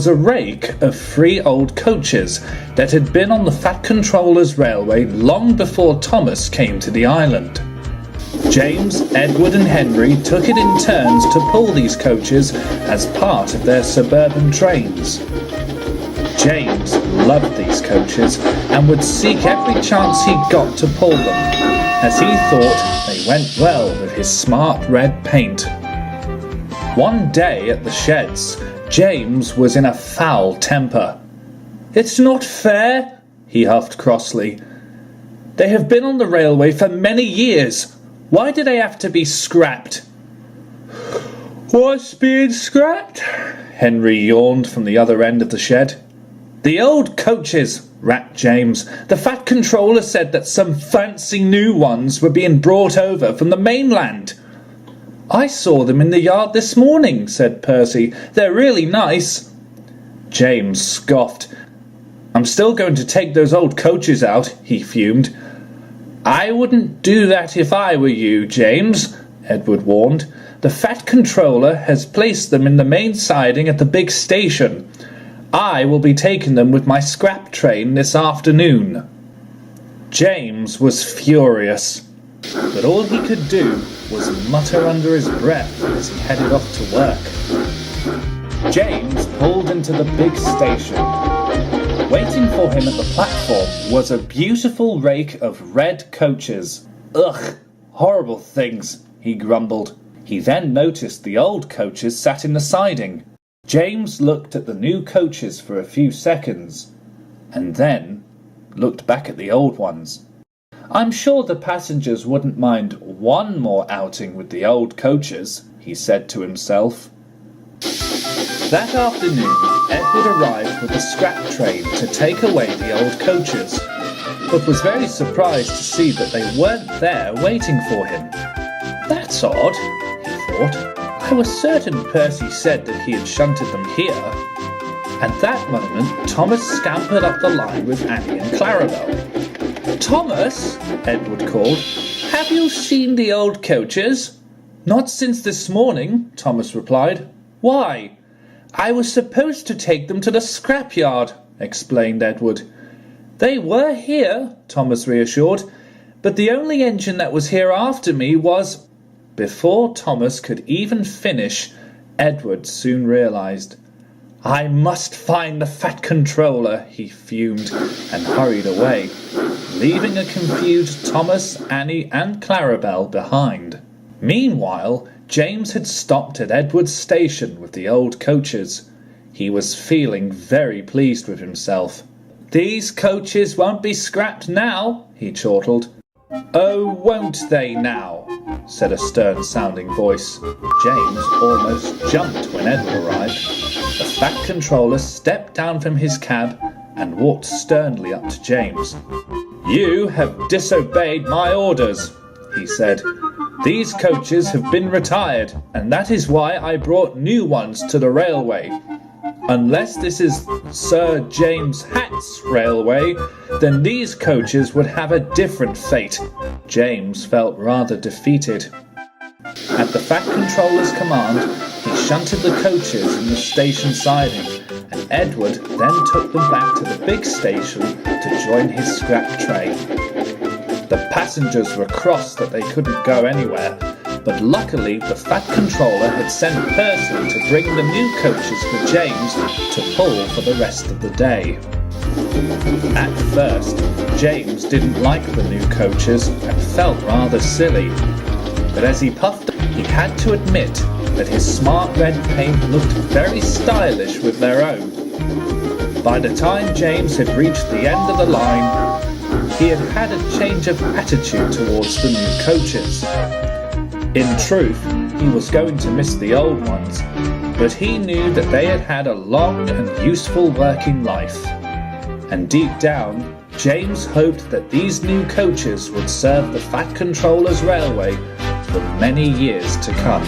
was a rake of 3 old coaches that had been on the Fat Controller's railway long before Thomas came to the island. James, Edward and Henry took it in turns to pull these coaches as part of their suburban trains. James loved these coaches and would seek every chance he got to pull them, as he thought they went well with his smart red paint. One day at the sheds, James was in a foul temper. "It's not fair," he huffed crossly. "They have been on the railway for many years. Why do they have to be scrapped?" "What's being scrapped?" Henry yawned from the other end of the shed. "The old coaches," rapped James. "The Fat Controller said that some fancy new ones were being brought over from the mainland." "I saw them in the yard this morning," said Percy. "They're really nice." James scoffed. "I'm still going to take those old coaches out," he fumed. "I wouldn't do that if I were you, James," Edward warned. "The Fat Controller has placed them in the main siding at the big station. I will be taking them with my scrap train this afternoon." James was furious, but all he could do was mutter under his breath as he headed off to work. James pulled into the big station. Waiting for him at the platform was a beautiful rake of red coaches. "Ugh, horrible things," he grumbled. He then noticed the old coaches sat in the siding. James looked at the new coaches for a few seconds, and then looked back at the old ones. "I'm sure the passengers wouldn't mind one more outing with the old coaches," he said to himself. That afternoon, Edward arrived with a scrap train to take away the old coaches, but was very surprised to see that they weren't there waiting for him. "That's odd," he thought. "I was certain Percy said that he had shunted them here." At that moment, Thomas scampered up the line with Annie and Clarabel. "Thomas," Edward called, "have you seen the old coaches?" "Not since this morning," Thomas replied. "Why?" "I was supposed to take them to the scrapyard," explained Edward. "They were here," Thomas reassured, "but the only engine that was here after me was—" Before Thomas could even finish, Edward soon realized. "I must find the Fat Controller," he fumed, and hurried away, leaving a confused Thomas, Annie and Clarabel behind. Meanwhile, James had stopped at Edward's station with the old coaches. He was feeling very pleased with himself. "These coaches won't be scrapped now," he chortled. "Oh, won't they now?" said a stern-sounding voice. James almost jumped when Edward arrived. The Fat Controller stepped down from his cab and walked sternly up to James. "You have disobeyed my orders," he said. "These coaches have been retired, and that is why I brought new ones to the railway. Unless this is Sir James Hatt's railway, then these coaches would have a different fate." James felt rather defeated. At the Fat Controller's command, he shunted the coaches in the station siding, and Edward then took them back to the big station to join his scrap train. The passengers were cross that they couldn't go anywhere, but luckily the Fat Controller had sent Percy to bring the new coaches for James to pull for the rest of the day. At first, James didn't like the new coaches and felt rather silly, but as he puffed, he had to admit that his smart red paint looked very stylish with their own. By the time James had reached the end of the line, he had had a change of attitude towards the new coaches. In truth, he was going to miss the old ones, but he knew that they had had a long and useful working life. And deep down, James hoped that these new coaches would serve the Fat Controller's railway for many years to come.